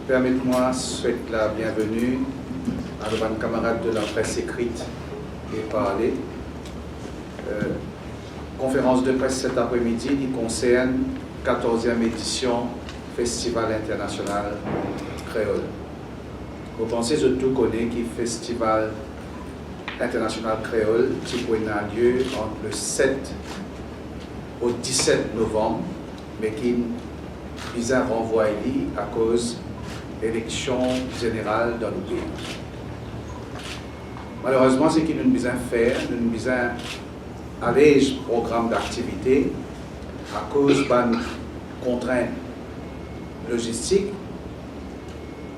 Permettez-moi de souhaiter la bienvenue à nos camarades de la presse écrite et parlée. Conférence de presse cet après-midi qui concerne 14e édition Festival international créole. Vous pensez que tout connaît qui Festival international créole qui a lieu entre le 7 au 17 novembre, mais qui vise à renvoyer à cause d'élections générales dans le pays. Malheureusement, ce que nous devons faire, nous devons alléger le programme d'activité à cause de contraintes logistiques,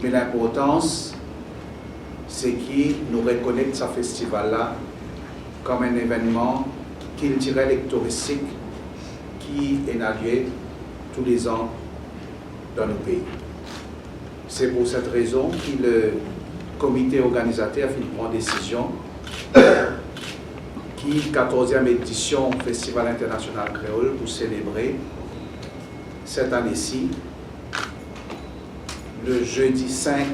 mais l'importance, c'est que nous reconnaissons ce festival-là comme un événement culturel et touristique qui est lieu tous les ans dans le pays. C'est pour cette raison que le comité organisateur a fait une décision qui 14e édition Festival international créole pour célébrer cette année-ci le jeudi 5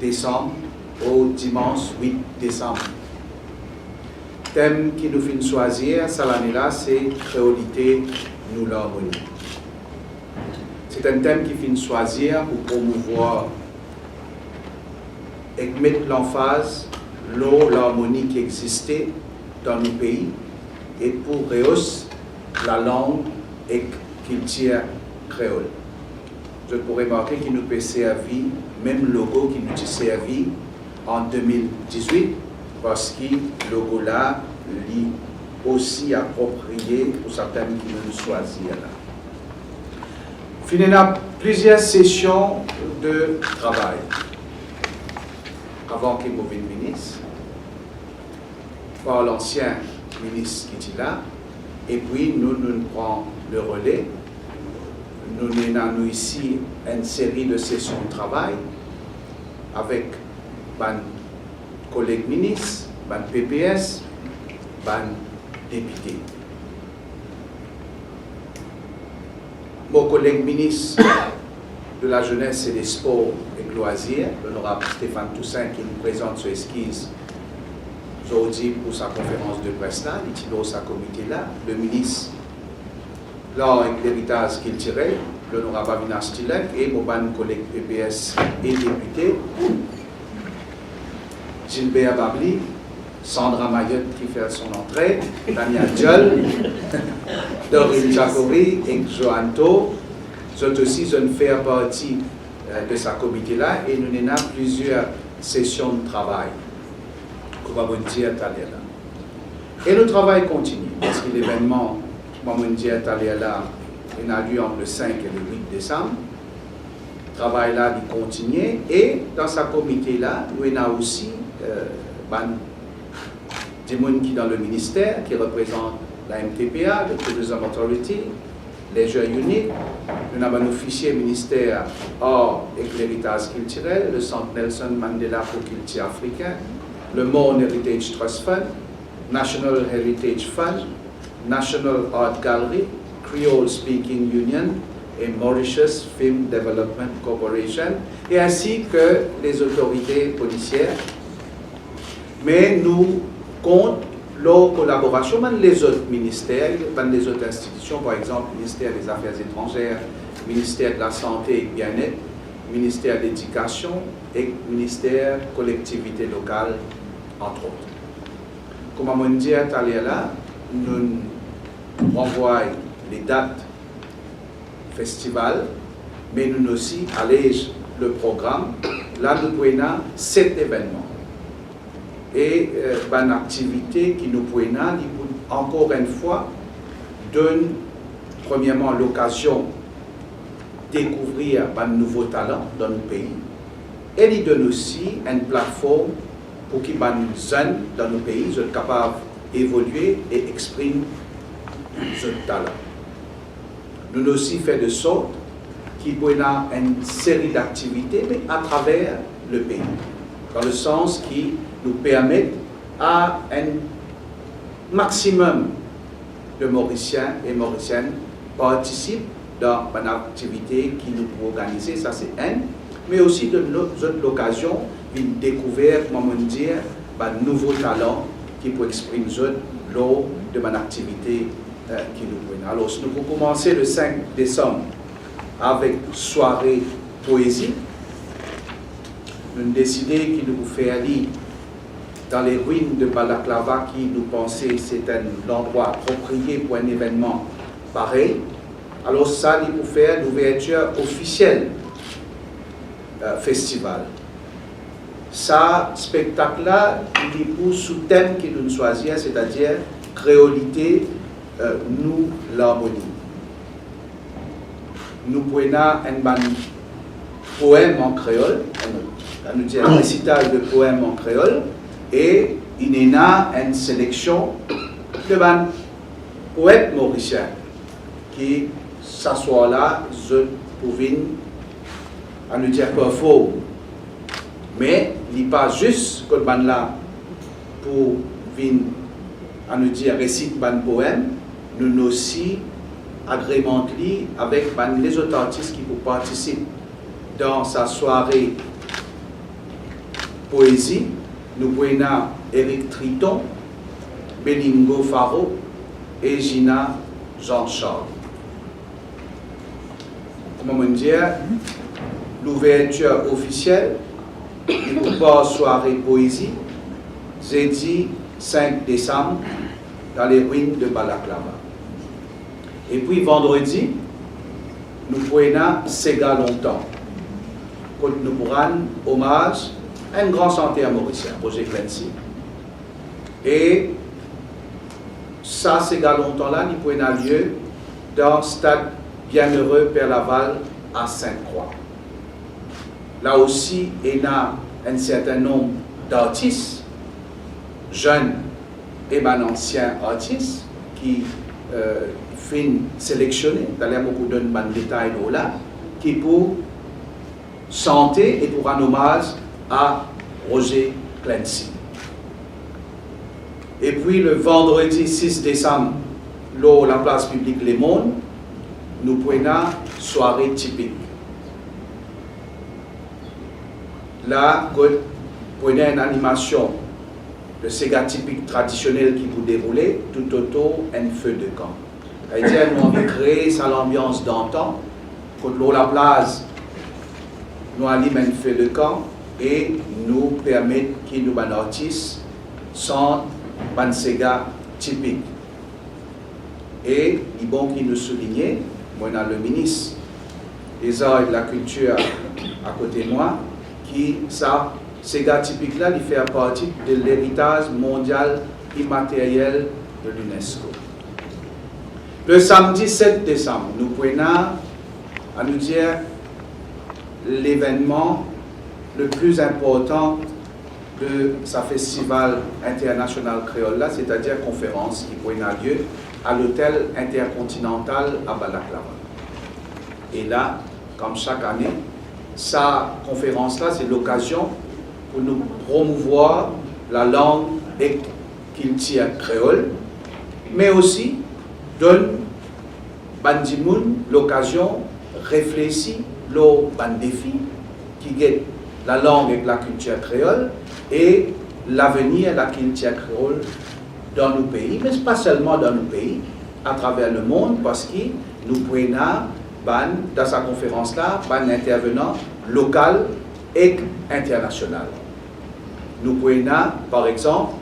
décembre au dimanche 8 décembre. Le thème qui nous fait choisir cette année-là, c'est Créolité, nous l'harmonie. C'est un thème qui fait choisir pour promouvoir et mettre l'emphase l'harmonie qui existait dans nos pays et pour rehausser la langue et culture créole. Je pourrais remarquer qu'il nous peut servir, même logo qui nous a servi en 2018, parce que le logo-là est aussi approprié pour certains qui nous choisir là. Finalement, plusieurs sessions de travail avant qu'il y ait le ministre, par l'ancien ministre qui est là, et puis nous prenons le relais. Nous avons ici une série de sessions de travail avec les collègues ministres, les PPS, les députés. Mon collègue ministre de la Jeunesse et des Sports et Loisirs, l'honorable Stéphane Toussaint, qui nous présente ce esquisse aujourd'hui pour sa conférence de presse là, il tire sa comité là, le ministre l'art et l'héritage culturel, l'honorable Avina Stilek et mon collègue PPS et député, Gilbert Babli, Sandra Mayotte qui fait son entrée, Tania Diol, Dorine Jacobi et Joanto. Eux aussi, je fais partie de sa comité-là et nous avons plusieurs sessions de travail. Et le travail continue parce que l'événement Mamundia Taliala a lieu entre le 5 et le 8 décembre. Le travail là il continue et dans sa comité là, nous avons aussi des gens qui dans le ministère qui représentent la MTPA, le Tourism Authority, les Jeux uniques. Nous avons un officier ministère Art et l'héritage culturel, le Centre Nelson Mandela pour culture africain, le Mon Heritage Trust Fund, National Heritage Fund, National Art Gallery, Creole Speaking Union et Mauritius Film Development Corporation, et ainsi que les autorités policières. Mais nous comptons leur collaboration avec les autres ministères, avec les autres institutions, par exemple, le ministère des Affaires étrangères, le ministère de la Santé et Bien-être, le ministère de l'Éducation et le ministère de collectivité locale, entre autres. Comme on dit à Taliala, nous renvoyons les dates festival, mais nous aussi allégeons le programme. Là, nous avons 7 événements. Et une activité qui nous pouvons encore une fois donne premièrement l'occasion de découvrir un nouveau talent dans nos pays et il donne aussi une plateforme pour que les jeunes dans nos pays soient capables d'évoluer et exprimer ce talent. Nous avons aussi fait de sorte qu'il y ait une série d'activités mais à travers le pays, dans le sens qui nous permettent à un maximum de Mauriciens et Mauriciennes participent dans une activité qui nous peut organiser, ça c'est un. mais aussi de l'occasion de découvrir, comment dire, de nouveaux talents qui peuvent exprimer lors de mon activité qui nous prennent. Alors, nous pouvons commencer le 5 décembre avec soirée poésie. Nous avons décidé qu'il nous fait aller dans les ruines de Balaklava qui nous pensait c'est un endroit approprié pour un événement pareil. Alors ça, il nous faire l'ouverture officielle festival. Ça, spectacle-là, il est pour sous-thème que nous choisissons, c'est-à-dire créolité, nous, l'harmonie. Nous prenons un poème en créole, on nous dit un récital de poèmes en créole, et il y a une sélection de poètes mauriciens qui s'assoient là, pour venir à nous dire pas faux. Mais il n'est pas juste que là pour venir à nous dire récite un poème, nous aussi agrémentés avec les autres artistes qui participent dans sa soirée poésie. Nous prenons Éric Triton, Belingo Faro et Gina Jean-Charles. Comment dire, l'ouverture officielle du soirée poésie, jeudi 5 décembre, dans les ruines de Balaklava. Et puis vendredi, nous prenons Sega longtemps, quand nous pourrons hommage à un grand chanteur mauricien, Roger Clancy. Et ça, Sega longtemps-là, nous prenons lieu dans le stade Bienheureux Père Laval à Sainte-Croix. Là aussi, il y a un certain nombre d'artistes, jeunes et anciens artistes, qui finissent sélectionner, d'ailleurs beaucoup de détails là, qui pour chanter et pour un hommage à Roger Clancy. Et puis le vendredi 6 décembre, lors de la place publique Les Mondes, nous prenons soirée typique. Là, nous prenons une animation de Sega typique traditionnel qui vous dérouler tout autour d'un feu de camp. C'est-à-dire, nous avons créé ça l'ambiance d'antan, quand l'eau la place, nous allons un feu de camp et nous permettre que nous artistes sont un Sega typique. Et il est bon qu'il nous souligne, moi, le ministre des Arts et de la Culture à côté de moi, qui, ça, Sega typique-là, il fait partie de l'héritage mondial immatériel de l'UNESCO. Le samedi 7 décembre, nous prenons à nous dire l'événement le plus important de ce festival international créole, c'est-à-dire conférence qui prendra lieu à l'hôtel intercontinental à Balaklava. Et là, comme chaque année, sa conférence-là, c'est l'occasion pour nous promouvoir la langue et culture créole, mais aussi donne Bandimoun l'occasion de réfléchir aux défis qui guettent la langue et la culture créole et l'avenir de la culture créole dans nos pays, mais pas seulement dans nos pays, à travers le monde, parce que nous prenons dans sa conférence-là un intervenant local et international. Nous prenons, par exemple,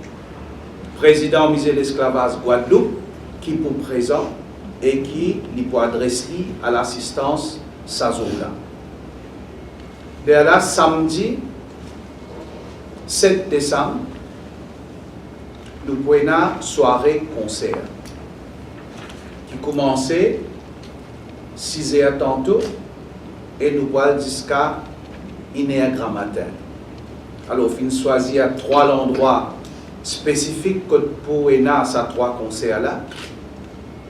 le président Musée de l'esclavage Guadeloupe, qui est présent et qui peut adresser à l'assistance Sazoula. Vers là, samedi 7 décembre, nous prenons soirée concert qui commençait 6 heures tantôt et nous allons jusqu'à 1h grand matin. Alors, on choisit 3 endroits spécifiques pour ces 3 concerts-là.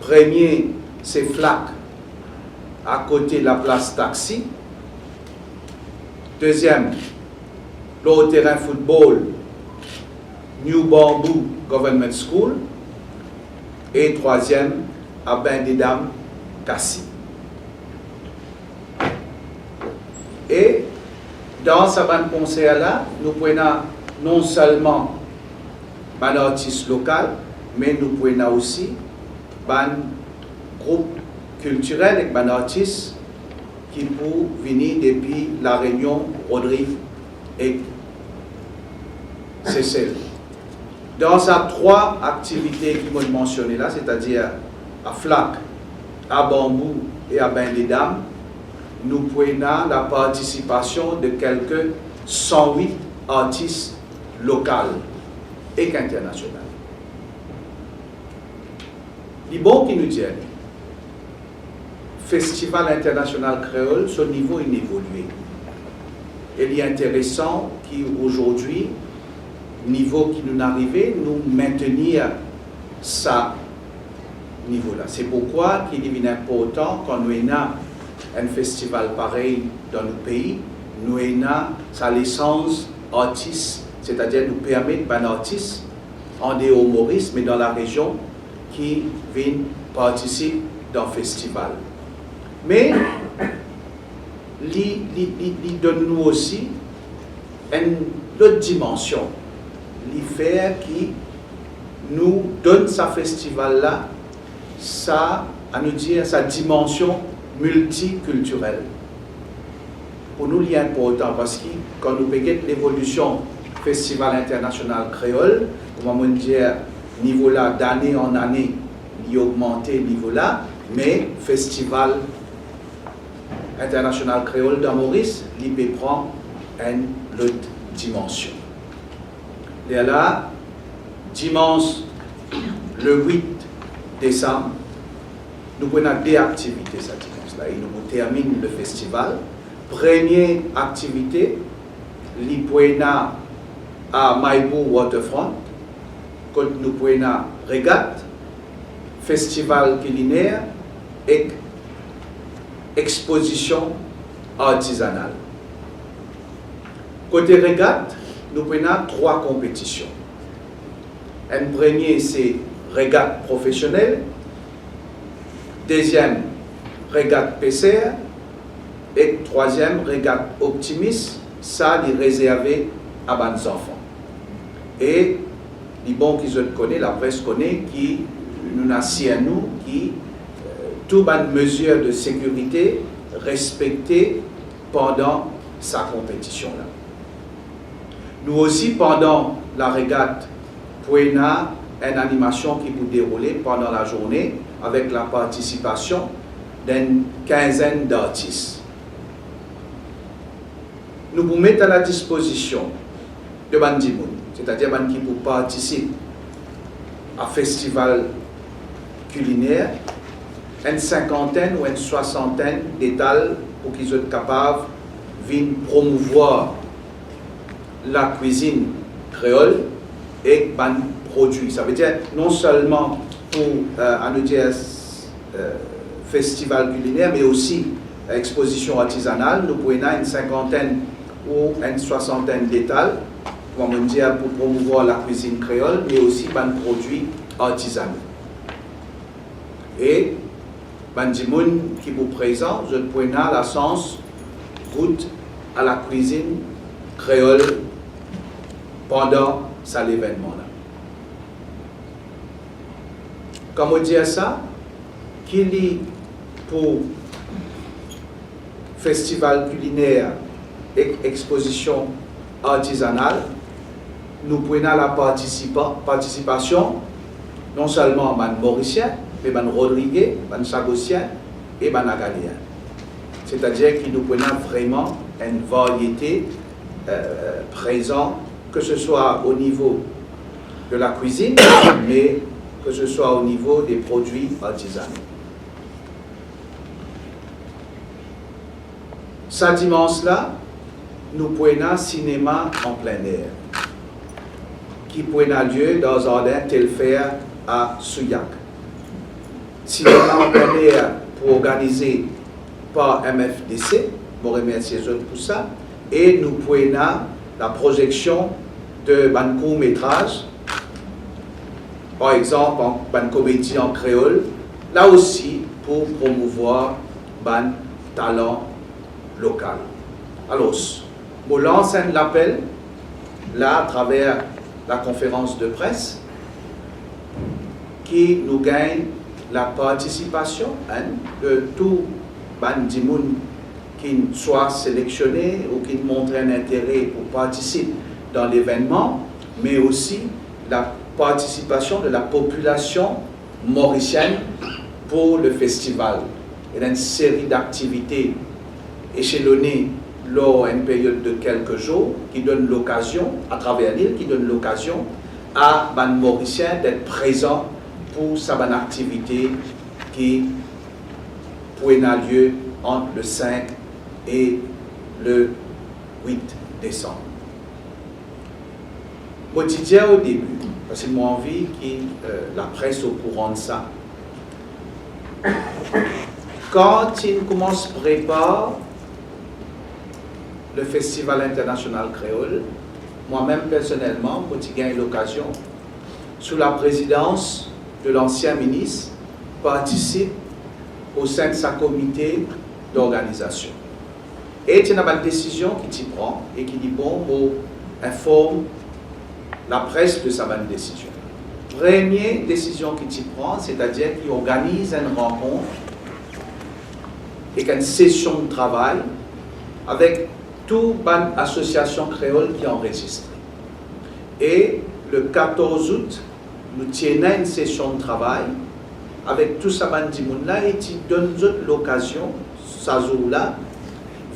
Premier, c'est Flac, à côté de la place Taxi. Deuxième, le terrain football, New Bamboo Government School. Et troisième, à Bain des Dames, Cassis. Et dans ce concert-là, nous prenons non seulement un artiste local, mais nous prenons aussi un groupe culturel et un artiste qui peut venir depuis La Réunion, Rodrigue et Seychelles. Dans ces trois activités qui m'ont mentionné là, c'est-à-dire à Flac, à Bambou et à Bain des Dames, nous prenons la participation de quelques 108 artistes locaux et internationaux. Les bons qui nous disent, Festival international créole, son niveau est évolué. Et il est intéressant qu'aujourd'hui, niveau qui nous arrive, nous maintenir ça niveau-là. C'est pourquoi il est important quand nous avons un festival pareil dans nos pays, nous avons sa licence artiste, c'est-à-dire nous permettre à un artiste en dehors Maurice, mais dans la région, qui viennent participer dans le festival. Mais il donne-nous aussi une autre dimension. L'affaire qui nous donne ce festival-là, ça, à nous dire, sa dimension multiculturelle. Pour nous, il est important parce que quand nous regardons l'évolution Festival international créole, on va dire, niveau-là, d'année en année, il a augmenté niveau-là, mais Festival international créole dans Maurice, il prend une autre dimension. Et là, dimanche, le 8 décembre, nous prenons deux activités cette dimanche-là. Et nous terminons le festival. Première activité, nous prenons à Maïbou Waterfront, quand nous prenons régate, festival culinaire et exposition artisanale. Côté régate, nous prenons 3 compétitions. Un premier, c'est régate professionnelle. Deuxième, régate PCR. Et troisième, régate optimiste. Ça, il est réservé à nos enfants. Et les bons qui se connaissent, la presse connaît, qui nous assis à nous, qui toutes les mesures de sécurité respectées pendant sa compétition-là. Nous aussi, pendant la régate, nous avons une animation qui peut dérouler pendant la journée avec la participation d'une quinzaine d'artistes. Nous vous mettons à la disposition de Bandimoun, c'est-à-dire qui peut participer à festival culinaire, une cinquantaine ou une soixantaine d'étals pour qu'ils soient capables de promouvoir la cuisine créole et les produits. Ça veut dire non seulement pour festival culinaire, mais aussi exposition artisanale. Nous prenons une cinquantaine ou une soixantaine d'étals pour promouvoir la cuisine créole, mais aussi les produits artisanaux. Et Bandimoun qui vous présente, je prends la chance goûte à la cuisine créole pendant cet événement-là. Comme on dit ça, qu'il est pour festival culinaire et exposition artisanale, nous prenons la participation non seulement des Mauriciens, mais des Rodriguais, des Chagossiens et des Agaliens. C'est-à-dire que nous prenons vraiment une variété présente, que ce soit au niveau de la cuisine, mais que ce soit au niveau des produits artisanaux. Ce dimanche-là, nous prenons cinéma en plein air, qui prend lieu dans un jardin Telfer à Souillac. Cinéma en plein air pour organiser par MFDC, je remercie eux pour ça, et nous prenons la projection de un court-métrage, par exemple une comédie en créole, là aussi pour promouvoir un talent local. Alors, je lance un appel, là, à travers la conférence de presse, qui nous gagne la participation de tout Bandimoun qui soit sélectionné ou qui montre un intérêt pour participer dans l'événement, mais aussi la participation de la population mauricienne pour le festival. Il y a une série d'activités échelonnées lors d'une période de quelques jours qui donne l'occasion, à travers l'île, qui donne l'occasion à les Mauriciens d'être présents pour cette activité qui pourrait avoir lieu entre le 5 et le 8 décembre. Je disais au début, parce que j'ai envie que la presse soit au courant de ça. Quand il commence à préparer le Festival international créole, moi-même personnellement, j'ai eu l'occasion, sous la présidence de l'ancien ministre, participe au sein de sa comité d'organisation. Et il y a une décision qui prend et qui dit bon, on informe la presse de sa bonne décision. Première décision qu'il prend, c'est-à-dire qu'il organise une rencontre et une session de travail avec toute bonne association créole qui est enregistrée. Et le 14 août, nous tenons une session de travail avec tout ça là et qui donne l'occasion, ça jour-là,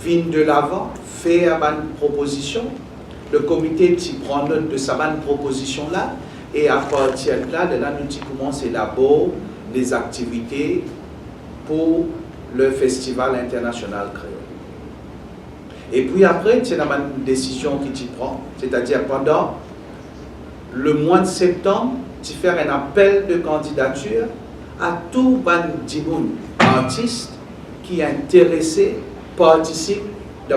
vient de l'avant, fait une proposition. Le comité prend note de sa proposition là et à partir de là, nous commençons à élaborer des activités pour le Festival international créole. Et puis après, c'est une décision qui tu prend, c'est-à-dire pendant le mois de septembre, tu fais un appel de candidature à tout bandimoun artiste qui est intéressé, participe de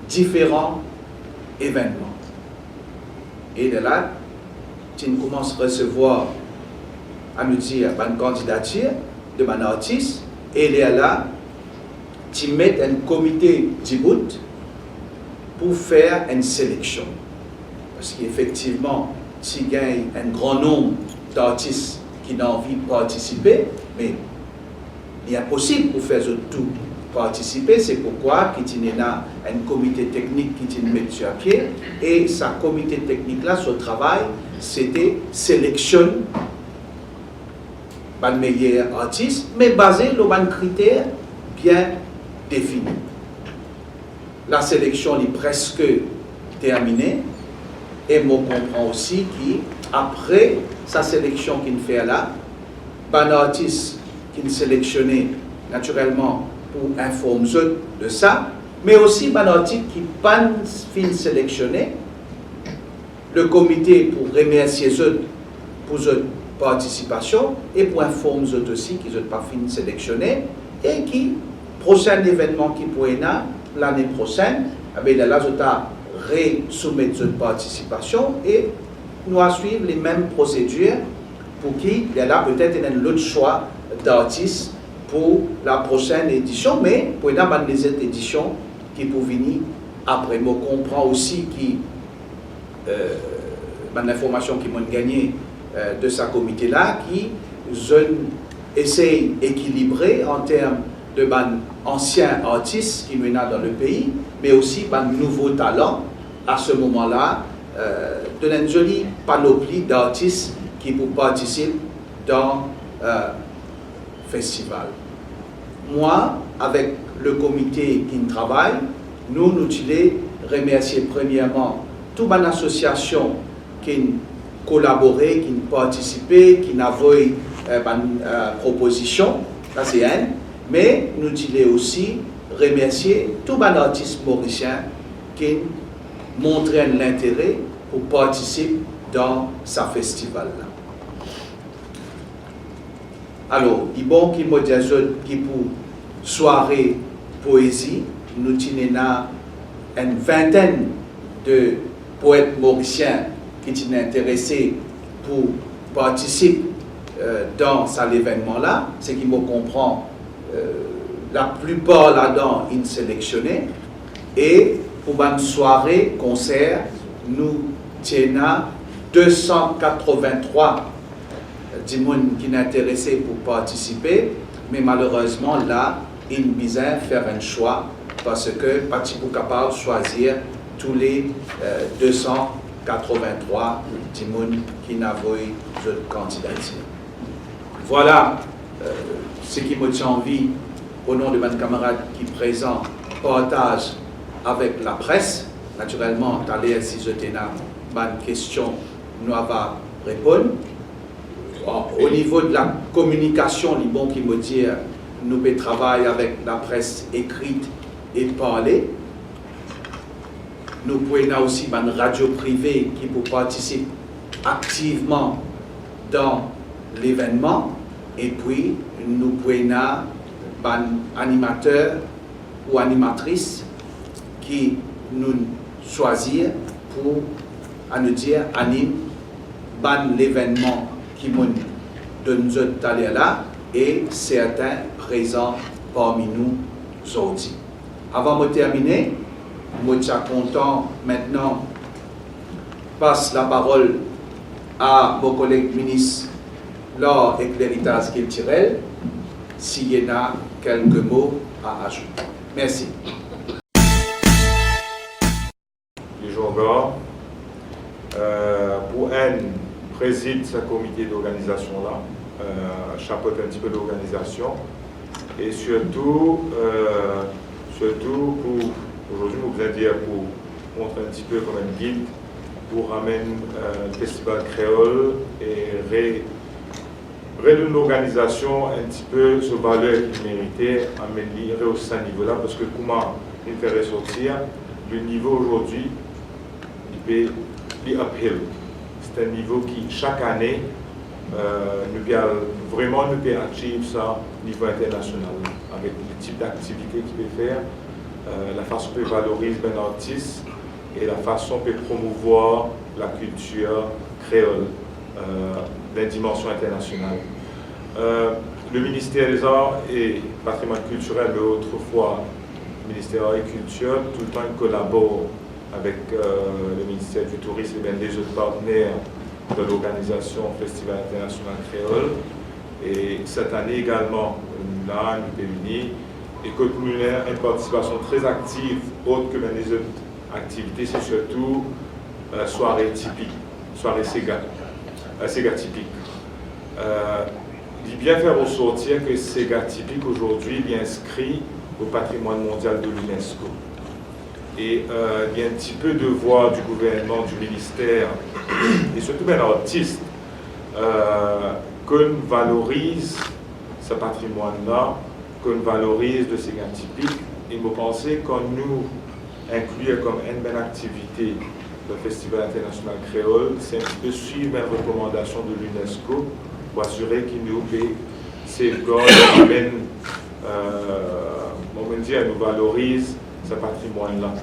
différents événements. Et de là, tu commences à recevoir, à nous dire, une candidature de mon artiste, et là, tu mets un comité d'Ibout pour faire une sélection. Parce qu'effectivement, tu gagnes un grand nombre d'artistes qui ont envie de participer, mais il est impossible pour faire tout participer. C'est pourquoi il y a un comité technique qui est mis sur pied, et ce comité technique-là, son travail, c'était sélectionner les meilleurs artistes, mais basé sur les critères bien définis. La sélection est presque terminée, et je comprends aussi qu'après sa sélection qu'il fait là, les artistes qui sont sélectionnés naturellement pour informer de ça, mais aussi les artistes qui ne sont pas sélectionnés, le comité pour remercier eux pour leur participation et pour informer eux aussi qu'ils n'ont pas fini sélectionnés et qui, prochain événement qui pourrait être l'année prochaine, là, je soumettre cette participation et nous à suivre les mêmes procédures pour qu'il y ait là peut-être un autre choix d'artistes pour la prochaine édition, mais pour les autres éditions qui pour venir après. Je comprends aussi que l'information qui m'a gagné de ce comité-là, qui essaye d'équilibrer en termes de anciens artistes qui sont dans le pays, mais aussi de nouveaux talents à ce moment-là, de une jolie panoplie d'artistes qui participent dans le festival. Moi, avec le comité qui travaille, nous remercions premièrement toute une association qui collaboré, qui participé, qui n'a envoyé proposition, ça c'est un, mais nous disons aussi remercier tous les artistes mauriciens qui montrent l'intérêt pour participer dans ce festival-là. Alors, il est bon qu'il me dise que pour soirée poésie, nous avons une vingtaine de poètes mauriciens qui sont intéressés pour participer dans cet événement-là. Ce qui me comprend, la plupart là-dedans, ils sont sélectionnés. Et pour une soirée, concert, nous tenons 283 qui sont intéressés pour participer, mais malheureusement là, il est besoin de faire un choix parce que pas capable de choisir tous les 283 qui ont de candidature. Voilà ce qui me tient envie au nom de mes camarades qui présent partage avec la presse. Naturellement, d'aller si je tenais une question, nous allons répondre. Au niveau de la communication, les bons qui me disent nous pouvons travailler avec la presse écrite et parler. Nous pouvons aussi une radio privée qui peut participer activement dans l'événement. Et puis, nous pouvons un animateur ou animatrice qui nous choisit pour nous dire anime l'événement qui de nous aller là et certains présents parmi nous aujourd'hui. Avant de terminer, je suis content maintenant passe la parole à vos collègues ministres Laure et Cléritas culturel s'il y en a quelques mots à ajouter. Merci. Pour un préside ce comité d'organisation là, chapeaute un petit peu d'organisation et surtout pour aujourd'hui nous allons dire pour montrer un petit peu comme un guide pour ramener le festival créole et réduire l'organisation un petit peu sur valeur qu'il méritait, améliorer aussi ce niveau-là, parce que comment il fait ressortir le niveau aujourd'hui, il est uphill. C'est un niveau qui, chaque année, nous vraiment nous peut achieve ça au niveau international, avec le type d'activité qu'il peut faire, la façon qu'on peut valoriser un artiste et la façon qu'on peut promouvoir la culture créole. D'une dimension internationale. Le ministère des Arts et Patrimoine culturel, mais autrefois le ministère des Arts et Culture, tout le temps collabore avec le ministère du Tourisme et bien des autres partenaires de l'organisation Festival International Créole. Et cette année également, là, nous réunis et que nous avons une participation très active, autre que les autres activités, c'est surtout soirée typique, soirée Sega typique. Il bien faire ressortir que Sega typique aujourd'hui est inscrit au patrimoine mondial de l'UNESCO. Et il y a un petit peu de voix du gouvernement, du ministère, et surtout bien l'artiste, qu'on valorise ce patrimoine-là, qu'on valorise de Sega typique. Et vous pensez qu'on nous inclut comme une belle activité le Festival international créole, c'est un petit peu suivre les recommandations de l'UNESCO pour assurer qu'il nous fait safeguard, nous valorise ce patrimoine-là.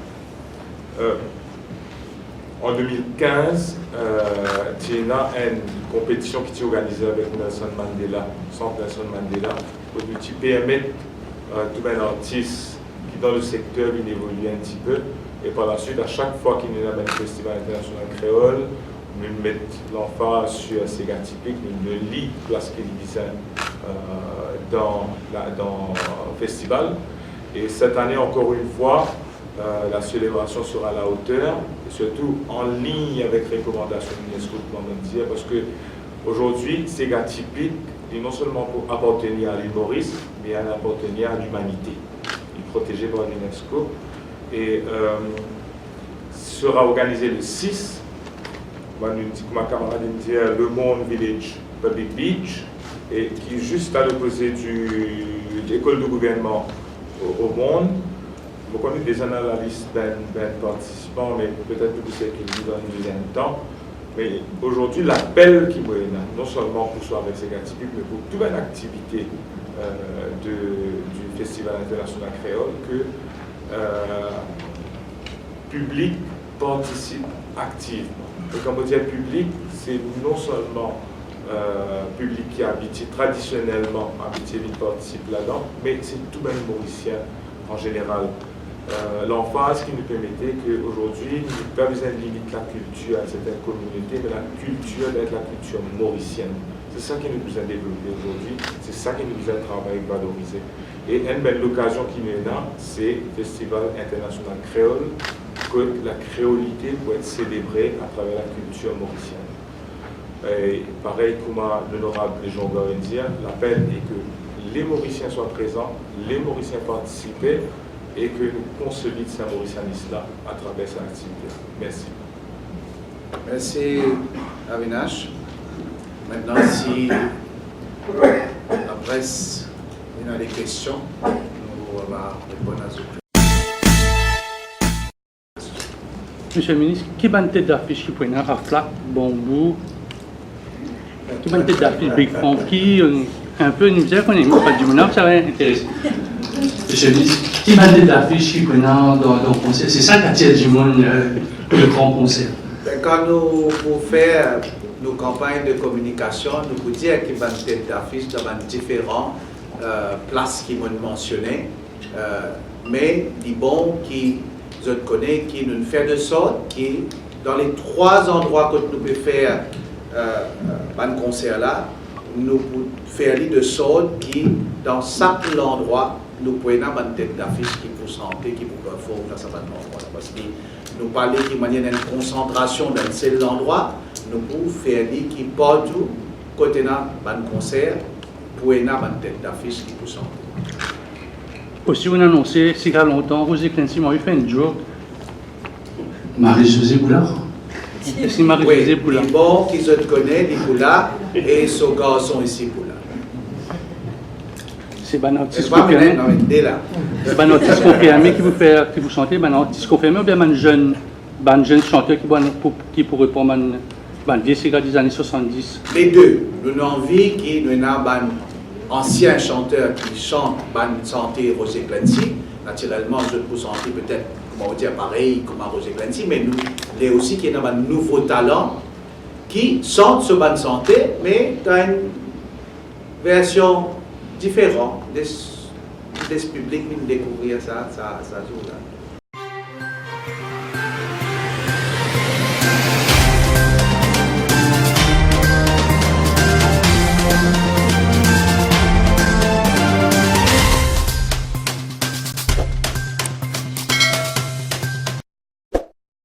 En 2015, il y a une compétition qui est organisée avec Nelson Mandela, Centre Nelson Mandela, pour nous permettre tout un artiste qui dans le secteur évolue un petit peu. Et par la suite, à chaque fois qu'il y a un festival international créole, nous mettons l'emphase sur ces gars typiques, nous le lit place qu'il disait dans le festival. Et cette année, encore une fois, la célébration sera à la hauteur, et surtout en ligne avec les recommandations de l'UNESCO de dire, parce qu'aujourd'hui, ces gars typiques, non seulement pour appartenir à l'île Maurice, mais à appartenir à l'humanité. Il est protégé par l'UNESCO. Et sera organisé le 6, ma camarade me dit Le Monde Village Public Beach, et qui est juste à l'opposé de l'école de gouvernement au Monde. Vous connaissez des analystes participants, mais peut-être que c'est qui le dans une deuxième temps. Mais aujourd'hui, l'appel qui me non seulement pour soi avec ces gars typiques, mais pour toute une activité du Festival international créole, que public participe activement. Et quand on dit public, c'est non seulement public qui habite traditionnellement habité, il participe là-dedans, mais c'est tout le monde mauricien en général. l'emphase qui nous permettait qu'aujourd'hui, nous n'avons pas besoin de limiter la culture à certaines communautés, mais la culture d'être la culture mauricienne. C'est ça qui nous a développé aujourd'hui, c'est ça qui nous a travaillé, valorisé. Et une belle occasion qui nous est là, c'est le Festival international créole, que la créolité peut être célébrée à travers la culture mauricienne. Et pareil comme l'honorable Jean Garin dit, l'appel est que les Mauriciens soient présents, les Mauriciens participent et que nous consolidons ce mauricianisme-là à travers cette activité. Merci. Merci, Avinash. Maintenant, si la presse a des questions, nous allons répondre à ce que. Monsieur le ministre, qui est tête d'affiche qui prend un flac, bambou, qui est tête d'affiche Big Funky, un peu une misère qu'on est pas du monde, ça va intéresser. Monsieur le ministre, qui est tête d'affiche qui prend dans le concert, c'est ça qui attire du monde, le grand concert. Quand nous pour faire nos campagnes de communication, nous pouvons dire qu'il y a une tête d'affiche dans différentes places qui m'ont mentionné, mais les bons qui je connais, qui nous fait de sorte qui dans les 3 endroits que nous pouvons faire un concert là, nous pouvons faire de sorte qui dans chaque endroit nous pouvons avoir une tête d'affiche qui peut santé, qui peut performer dans cet endroit parce que nous parlons de manière d'une concentration dans un seul endroit, nous pouvons faire qui partout côté d'un concert pour avoir une tête d'affiche qui peut santé. Aussi, on a annoncé, c'est qu'il y a longtemps, Rosé Clancy m'a fait une joke. Marie-Josée Boulard. C'est Marie-Josée Boulard. Les bons qui se connaissent, les Boulard, et ce garçon ici Boulard. C'est un artiste confirmé. C'est un artiste confirmé qui vous chantez, un artiste confirmé ou bien un jeune chanteur qui pourrait répondre à un vieux cigare des années 70? Les deux. Nous avons envie qu'il y ait un ancien chanteur qui chante ban santé Rosé Clancy. Naturellement, je peux sentir peut-être, comment dire, pareil comme à Rosé Clancy, mais nous, il y a aussi qu'il y a un nouveau talent qui chante ce ban santé, mais dans une version différente. Les publics viennent découvrir ça joue là.